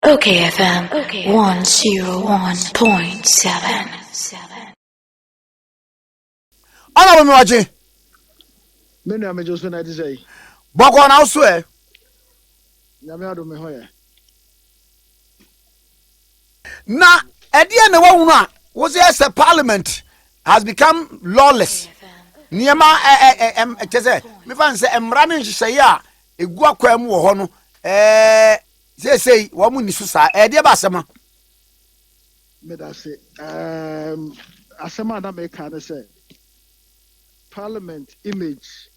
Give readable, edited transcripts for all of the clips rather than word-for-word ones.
OKFM 101.7. Ana me waje. Me na me Joseph na say. Boko na so e. Nyame ado me hoye. Na edie na wahunu a wo say parliament has become lawless. Niema chese me fan say emra ne nhyehyeye a egu akwa mu wo ho no say wo mu ni so sa edie ba asema. Me da say asema na me ka say parliament image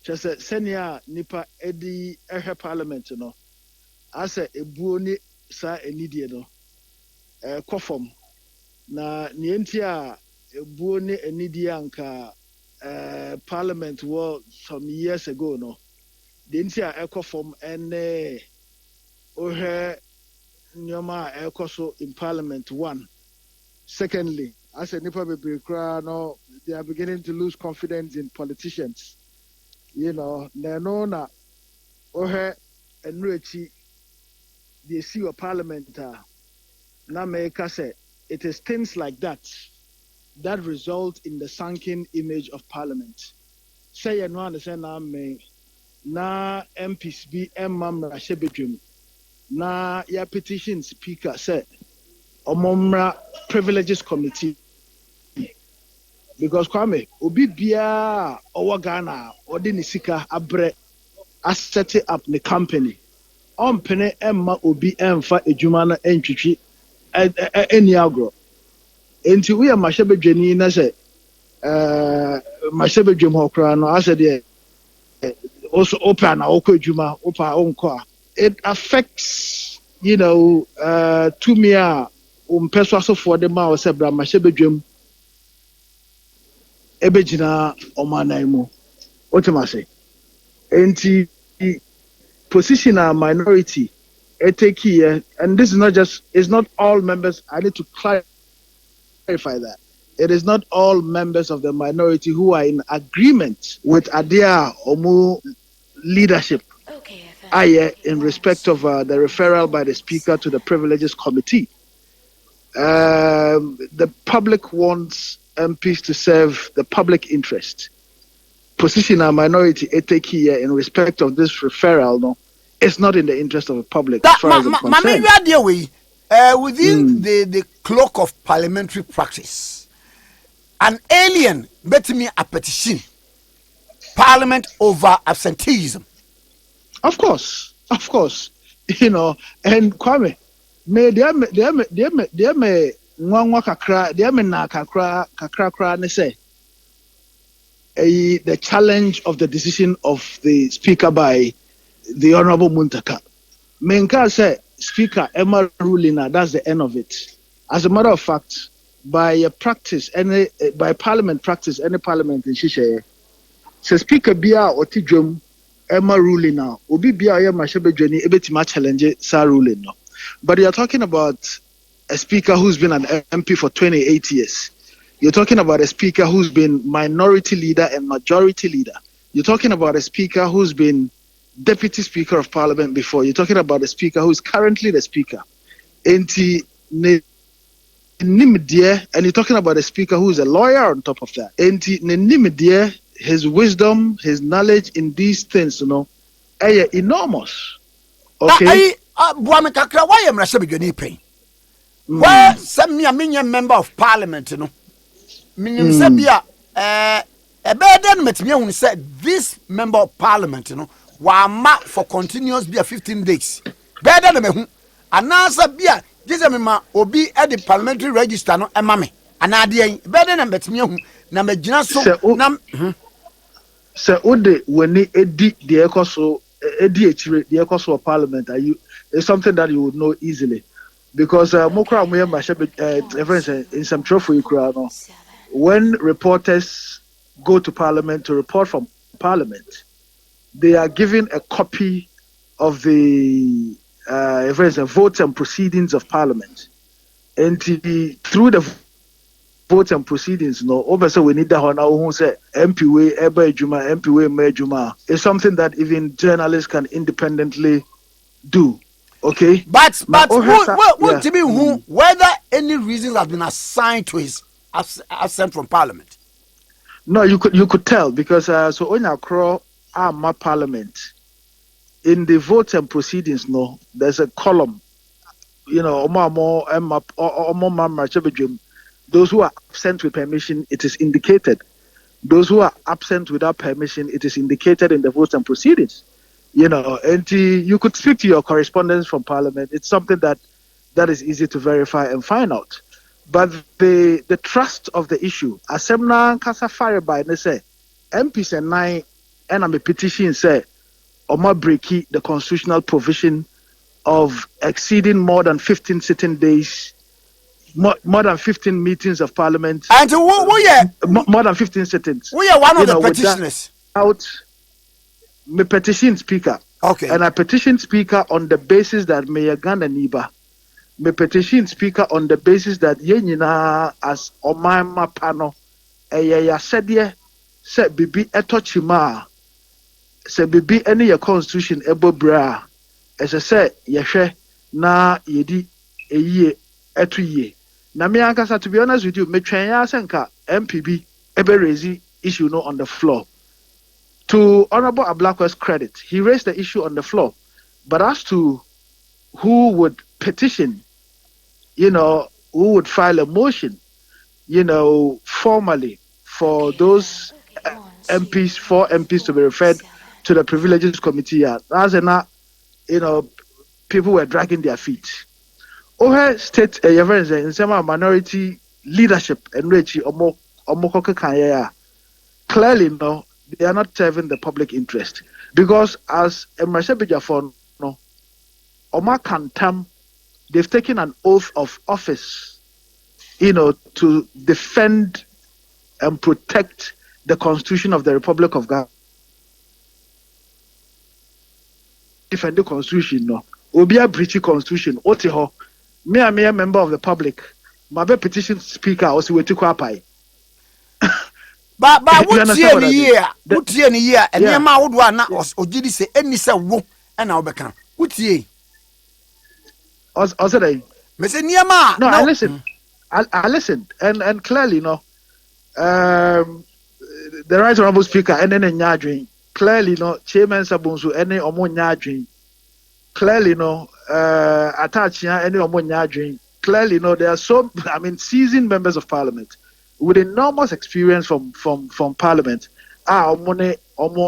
chese senia nipa edi ehwe parliament no ase ebuo ni sa enidie no kofom na nienti a ebuo ni enidie anka parliament was some years ago no the entire ekofom ene ohe nyoma ekoso in parliament. One, secondly, as a nipa bebre kra no, they are beginning to lose confidence in politicians. You know, na ohe enrechi they see a parliament na make say it is things like that that result in the sunken image of parliament. Say you know understand na me na MPs be mmamra shebedwem na ya petition speaker say omomra privileges committee because kwame obi bia owo Ghana odi ni sika abre a set up the company ompene emma obi emfa edwuma na entwitwi eni agro enti we amashebedwani na say mashebedwem hokra no ase de also open okwa edwuma opa onko it affects to me person for the ma say bra mashebedwem ebegina omanaimu otemase enti position a minority take here, and this is not just, it's not all members. I need to clarify that. It is not all members of the minority who are in agreement with Adia Omu leadership in respect of the referral by the speaker to the privileges committee. The public wants MPs to serve the public interest. Position a minority take here in respect of this referral, no, it's not in the interest of the public. As far as I'm concerned. Within the cloak of parliamentary practice, an alien bet me a petition parliament over absenteeism. Of course, and Kwame, me nwanwa kakra, na kakra ne say. The challenge of the decision of the speaker by the Honorable Muntaka. Menka said, Speaker Emma ruling, that's the end of it. As a matter of fact, by parliament practice, any parliament in Shisha, so Speaker Bia or Tijum Emma ruling now, Obi Bia Mashebe Ebetima challenge sa ruling now. But you're talking about a speaker who's been an MP for 28 years. You're talking about a speaker who's been minority leader and majority leader. You're talking about a speaker who's been deputy speaker of parliament before. You're talking about a speaker who's currently the speaker. And you're talking about a speaker who's a lawyer on top of that. And his wisdom, his knowledge in these things, enormous. Okay. Why am I saying why some member of parliament, Sabia, a burden met me when said this member of parliament, were marked for continuous beer 15 days. Better than me, and now Sabia, this is will be at the parliamentary register, no, and mammy, and I better than bet me, number Jinaso, Sir Ode, when the Ecoso, the Ecoso of parliament, it's something that you would know easily. Because Mokra in some trophy crowd, when reporters go to parliament to report from parliament, they are given a copy of the votes and proceedings of parliament. And through the votes and proceedings, obviously we need that who say MPW, MPW, it's something that even journalists can independently do. Okay. But Yeah. to be who whether any reasons have been assigned to his absent from parliament. No, you could tell because so on your crow my parliament in the votes and proceedings. No, there's a column. Those who are absent with permission, it is indicated. Those who are absent without permission, it is indicated in the votes and proceedings. And you could speak to your correspondence from Parliament. It's something that is easy to verify and find out. But the trust of the issue, Asemna Kasa fire by they say, MPs and nine, and I'm a petition say, Oma breaki the constitutional provision of exceeding more than 15 sitting days, more than 15 meetings of Parliament, And more than 15 sittings. we are one of the petitioners. Out, me petition speaker. Okay. And I petition speaker on the basis that Mayor Ghana Niba. Me petition speaker on the basis that yenina as Omaima Pano, ya said ye, said bibi etochima, said bibi any your constitution ebo bra, as I said, yeshe na yedi ye etu ye. Na me ankasa, to be honest with you, me twenya senka MPB ebe raise issue no on the floor. To Honorable Ablakwe's credit, he raised the issue on the floor. But as to who would petition, who would file a motion, formally for those MPs, 4 MPs to be referred to the Privileges Committee, as people were dragging their feet. Ohe state in some minority leadership and Rechi Omo clearly no, they are not serving the public interest. Because as a Mashebijafon, no, Oma Kantam, they've taken an oath of office, to defend and protect the Constitution of the Republic of Ghana. Defend the Constitution, no. Obia breachy Constitution, Otiho, me a member of the public, my petition speaker, also with Tukwapai. But what's here in a year? What's here in a year? And your mouth would not or did he say any say whoop and I'll become. What's ye? Also, Mr. Niama. No, I listened. I listened, and clearly, the right honorable speaker, and then Nyadrin, clearly, Chairman Sabunsu, any Omo Nyadrin, clearly, Atachia, any Omo Nyadrin, clearly, there are so, seasoned members of Parliament with enormous experience from Parliament. Omo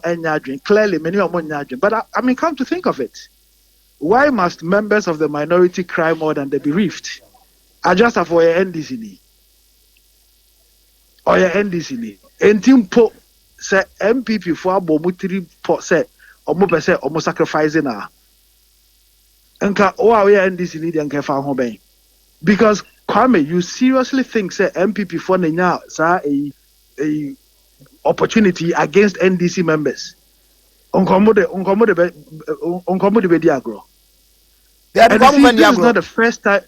Nyadrin, clearly, many Omo Nyadrin. But come to think of it, why must members of the minority cry more than the bereaved? Just for your NDC or your NDC. Entimpo say MPP for abomutiri po say omo sacrificing na. Enka o your NDC ni den kefa ho ben. Because Kwame, you seriously think say MPP for nya sa a opportunity against NDC members? Unkomo de be diagro. And this is not the first time.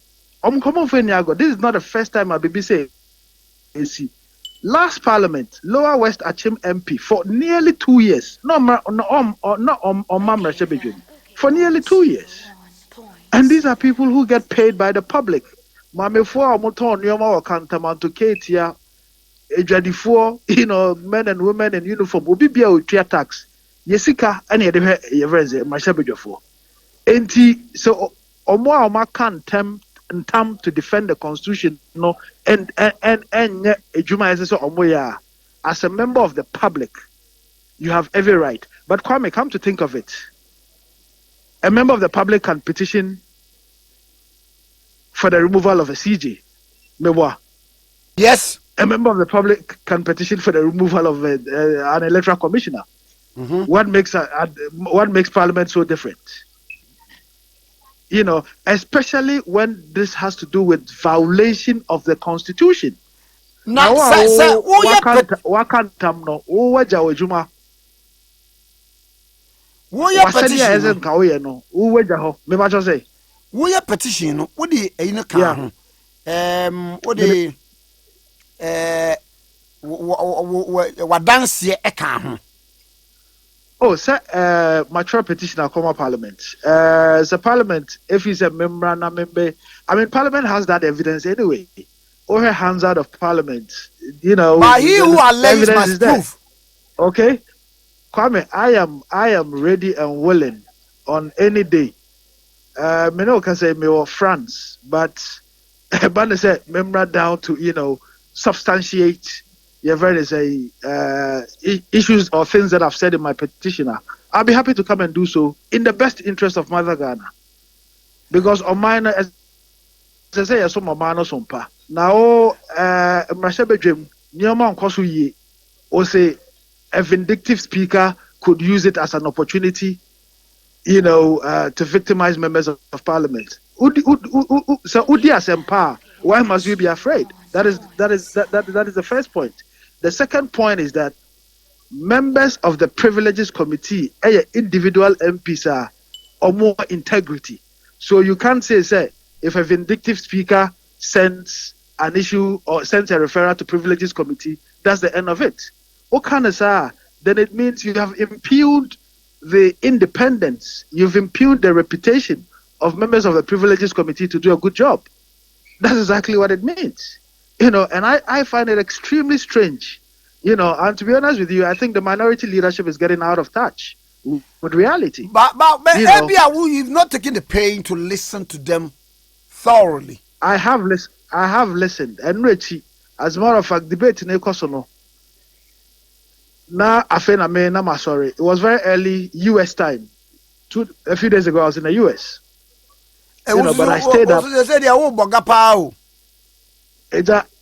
This is not the first time I be say. Last Parliament, Lower West Achim MP for nearly 2 years. For nearly 2 years. And these are people who get paid by the public. Mame for motor nyoma wakantama to Katia, ejadifo, men and women in uniform, will be a tax. Yesika, and yet, Mashabijafo. So, Oma can't tam to defend the Constitution, and Omoya. As a member of the public, you have every right. But Kwame, come to think of it, a member of the public can petition for the removal of a CJ. Mewa. Yes. A member of the public can petition for the removal of an electoral commissioner. Mm-hmm. What makes Parliament so different? Especially when this has to do with violation of the Constitution. Now, petition, what the in a car? What dance ye a car? Oh, sir, mature petitioner, common parliament. The parliament, if he's a member, I mean, parliament has that evidence anyway. Or her hands out of parliament, But he who the alleges evidence is must there. prove. Okay, Kwame, I am ready and willing on any day. Me no can say me or France, but but they say member down to substantiate your very say issues or things that I've said in my petitioner. I'll be happy to come and do so in the best interest of Mother Ghana, because on mine as I say so mama so pa now mrashebedwem nyoma nkoso yie or say a vindictive speaker could use it as an opportunity to victimize members of parliament. So Udias empower. Why must we be afraid? That is the first point. The second point is that members of the privileges committee, individual MPs are or more integrity. So you can't say if a vindictive speaker sends an issue or sends a referral to privileges committee, that's the end of it. Then it means you have impugned the independence, you've impugned the reputation of members of the privileges committee to do a good job. That's exactly what it means. And I find it extremely strange. And to be honest with you, I think the minority leadership is getting out of touch with reality. But you've not taken the pain to listen to them thoroughly. I have listened. And Richie, as a matter of fact, debate in Ekosono. Now, I'm sorry. It was very early U.S. time. A few days ago, I was in the U.S. But I stayed up.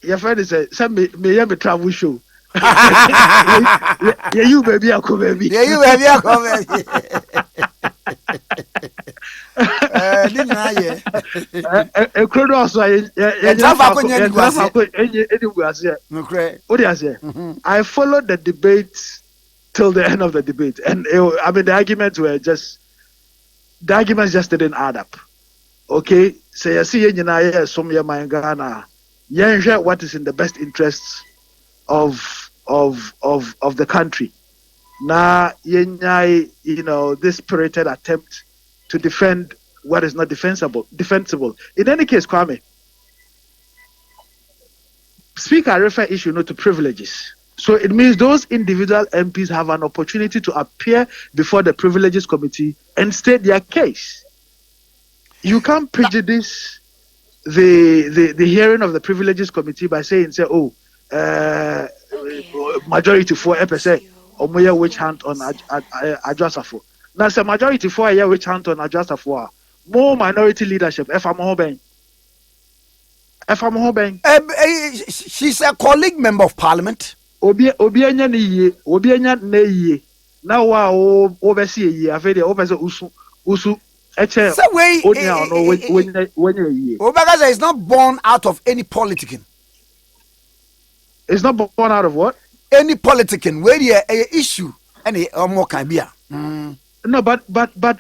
Your friend is send me a travel show. Yeah, you baby, I come baby. Yeah, you baby, I come baby. I followed the debate till the end of the debate, and the arguments just didn't add up. Okay, so you see, some of my Ghana, what is in the best interests of the country. Now, this spirited attempt to defend what is not defensible. In any case, Kwame, Speaker refer issue to privileges. So it means those individual MPs have an opportunity to appear before the privileges committee and state their case. You can't prejudice the hearing of the privileges committee by saying, majority for percent or more which hand on Ajasafo. Now, say majority for a year which hand on Ajasafo. More minority leadership. She's a colleague member of parliament. Obianya ne now oversee a year. I've heard usu. Obaga is not born out of any politicking. It's not born out of what? Any politicking. Where the issue any more can be. No, but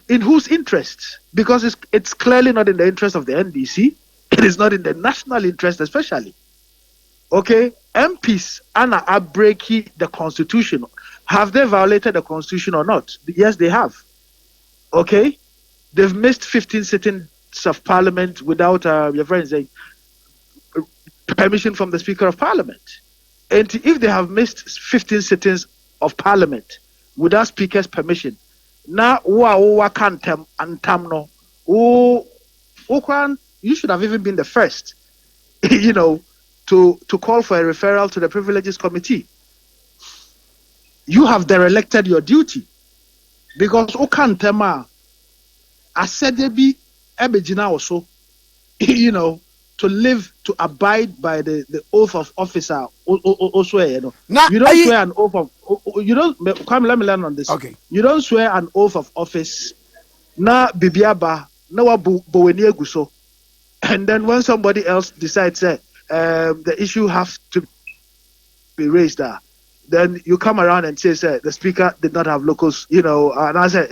in whose interest? Because it's clearly not in the interest of the NDC. It is not in the national interest, especially. Okay, MPs are breaking the constitution. Have they violated the constitution or not? Yes, they have. Okay, they've missed 15 sittings of parliament without your friends saying permission from the Speaker of Parliament. And if they have missed 15 sittings of parliament without Speaker's permission, now you should have even been the first, to call for a referral to the privileges committee. You have derelicted your duty because Okantema, I said there be Ebejina also, to live, to abide by the oath of office. Also, you don't swear an oath of. You don't come. Let me learn on this. Okay. You don't swear an oath of office. Na bibiaba na wabuweni guso, and then when somebody else decides that the issue has to be raised, then you come around and say, the speaker did not have locals. And I said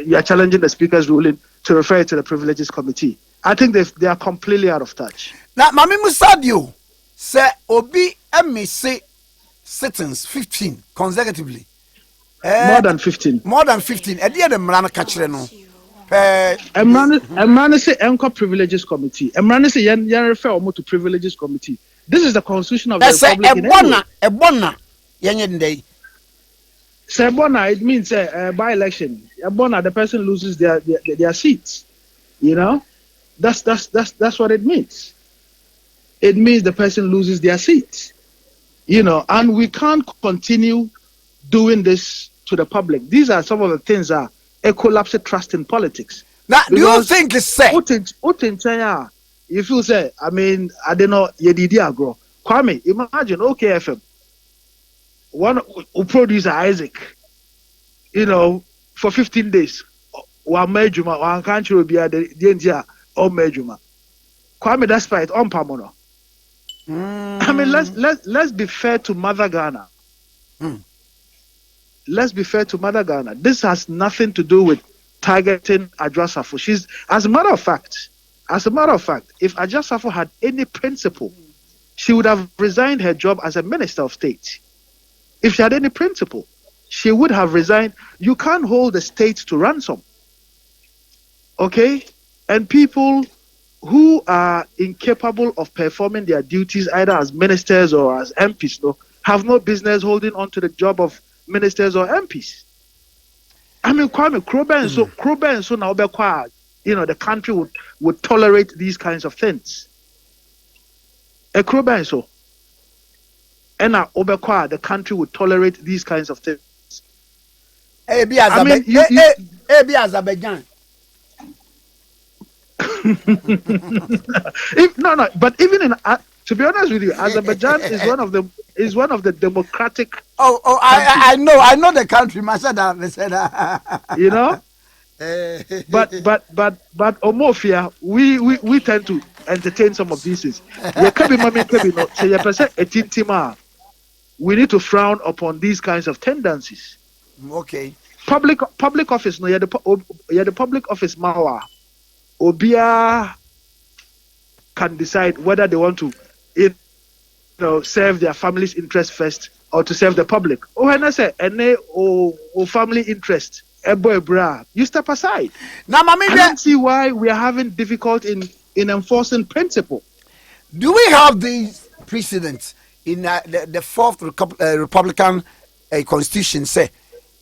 you are challenging the speaker's ruling to refer it to the privileges committee. I think they are completely out of touch. Now, Mami Musadio say Obi MSC sittings 15 consecutively. More than 15. More than 15. E dey the mran ka kire no. Emrane say Enco Privileges Committee. Emrane say yen refer omo to Privileges Committee. This is the constitution of the Republic in England. Ebona yen ndey. Say Ebona, it means by election. Ebona, the person loses their seats. You know, that's what it means. It means the person loses their seats. You know, and we can't continue doing this to the public. These are some of the things that collapse trust in politics. Now, do you think it's safe? If you say, I mean, I don't know, Yedidi Agro. Kwame, imagine, OKFM. One producer, Isaac, you know, for 15 days. One Mejuma, one country will be at the India or Mejuma. Kwame, that's right, on Pamono. I mean, let's be fair to Mother Ghana. Let's be fair to Mother Ghana. This has nothing to do with targeting Adjasafo. She's, as a matter of fact, if Adjasafo had any principle, she would have resigned her job as a minister of state. If she had any principle, she would have resigned. You can't hold the state to ransom. Okay? And people who are incapable of performing their duties either as ministers or as MPs, no, have no business holding on to the job of ministers or MPs. I mean, Kwame, Kroben, so now, you know, the country would tolerate these kinds of things. A Kroben, so. And now, the country would tolerate these kinds of things. Azerbaijan. But even in, to be honest with you, Azerbaijan is one of the democratic. I know the country. You know, but Omofia, we tend to entertain some of these things. We need to frown upon these kinds of tendencies. Okay. Public office, no, the public office mawa. Obia can decide whether they want to, you know, serve their family's interest first or to serve the public. When I say family interest, you step aside. Now, I don't see why we are having difficulty in enforcing principle. Do we have these precedents in the fourth Republican constitution? Say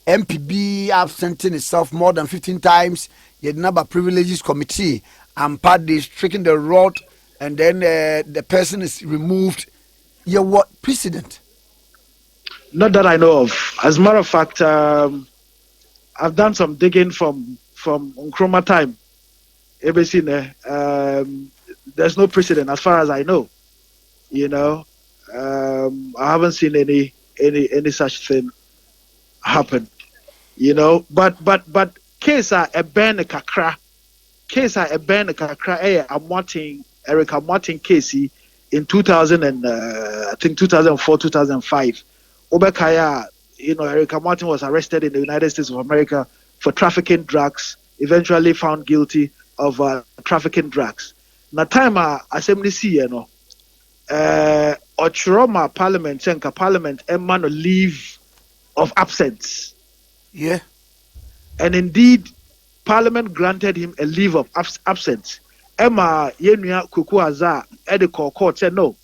MPB absenting itself more than 15 times. You number privileges committee and part is stricken the rod, and then the person is removed. You what precedent? Not that I know of. As a matter of fact, I've done some digging from Nkrumah time. There's no precedent as far as I know. You know, I haven't seen any such thing happen. You know, but case a ben kakra Erica Martin Casey in 2000 and I think 2004 2005. Obekaya, you know, Erica Martin was arrested in the United States of America for trafficking drugs, eventually found guilty of trafficking drugs. Na time assembly see, you know, Ochiroma Parliament, Senka Parliament, Emman a leave of absence. Yeah. And indeed, Parliament granted him a leave of absence. Emma Yenuya Kukuaza Ediko Court said no.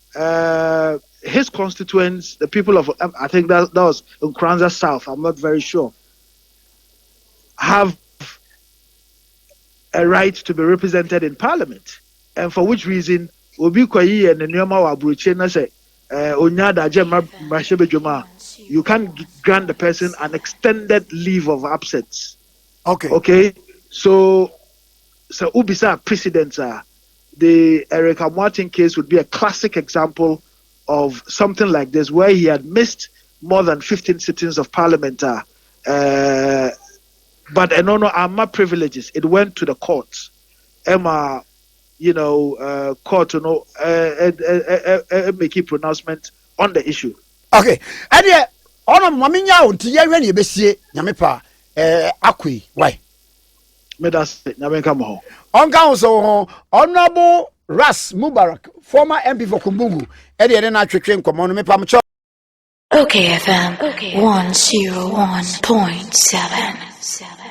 His constituents, the people of, I think that was in Kranza South, I'm not very sure, have a right to be represented in Parliament. And for which reason, Obi Kwayi and the Nyama Wabruchena say, Onyada Jema Mashebejuma, you can't grant the person an extended leave of absence. Okay. So Ubisa precedents are the Erica Martin case would be a classic example of something like this, where he had missed more than 15 sittings of Parliament. But Amma privileges. It went to the courts. Emma, you know, court, you know, make a pronouncement on the issue. Okay. And yeah, on a maminya until you be Yamepa Akui. Why? On council, Honorable Ras Mubarak, former MP for Kumbungu, Eddie and I train command me OKFM 101.7.